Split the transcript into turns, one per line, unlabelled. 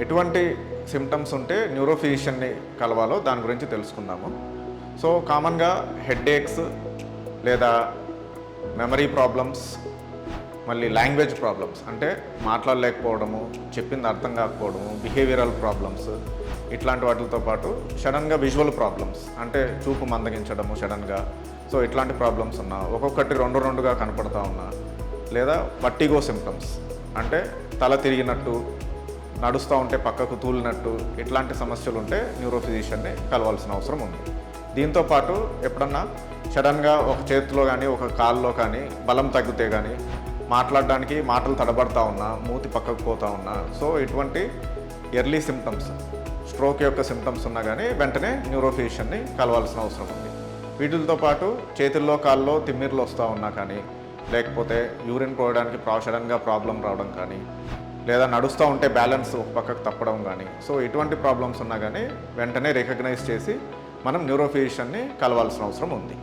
ఎటువంటి సిమ్టమ్స్ ఉంటే న్యూరో ఫిజిషియన్ని కలవాలో దాని గురించి తెలుసుకుందాము. సో కామన్గా హెడ్ఏక్స్ లేదా మెమరీ ప్రాబ్లమ్స్, మళ్ళీ లాంగ్వేజ్ ప్రాబ్లమ్స్ అంటే మాట్లాడలేకపోవడము, చెప్పింది అర్థం కాకపోవడము, బిహేవియరల్ ప్రాబ్లమ్స్, ఇట్లాంటి వాటితో పాటు సడన్గా విజువల్ ప్రాబ్లమ్స్ అంటే చూపు మందగించడము సడన్గా. సో ఇట్లాంటి ప్రాబ్లమ్స్ ఉన్నా, ఒక్కొక్కటి రెండు రెండుగా కనపడతా ఉన్నా, లేదా వర్టిగో సిమ్టమ్స్ అంటే తల తిరిగినట్టు, నడుస్తూ ఉంటే పక్కకు తూలినట్టు, ఇట్లాంటి సమస్యలు ఉంటే న్యూరో ఫిజిషియన్ని కలవాల్సిన అవసరం ఉంది. దీంతోపాటు ఎప్పుడన్నా సడన్గా ఒక చేతిలో కానీ ఒక కాల్లో కానీ బలం తగ్గితే కానీ, మాట్లాడడానికి మాటలు తడబడతా ఉన్నా, మూతి పక్కకు పోతూ ఉన్నా, సో ఇటువంటి ఎర్లీ సిమ్టమ్స్, స్ట్రోక్ యొక్క సిమ్టమ్స్ ఉన్నా కానీ వెంటనే న్యూరో ఫిజిషియన్ని కలవాల్సిన అవసరం ఉంది. వీటితో పాటు చేతుల్లో కాల్లో తిమ్మిర్లు వస్తూ ఉన్నా కానీ, లేకపోతే యూరిన్ పోయడానికి సడన్గా ప్రాబ్లం రావడం కానీ, లేదా నడుస్తూ ఉంటే బ్యాలెన్స్ ఒక పక్కకు తప్పడం కానీ, సో ఇటువంటి ప్రాబ్లమ్స్ ఉన్నా కానీ వెంటనే రికగ్నైజ్ చేసి మనం న్యూరో ఫిజిషియన్ని కలవాల్సిన అవసరం ఉంది.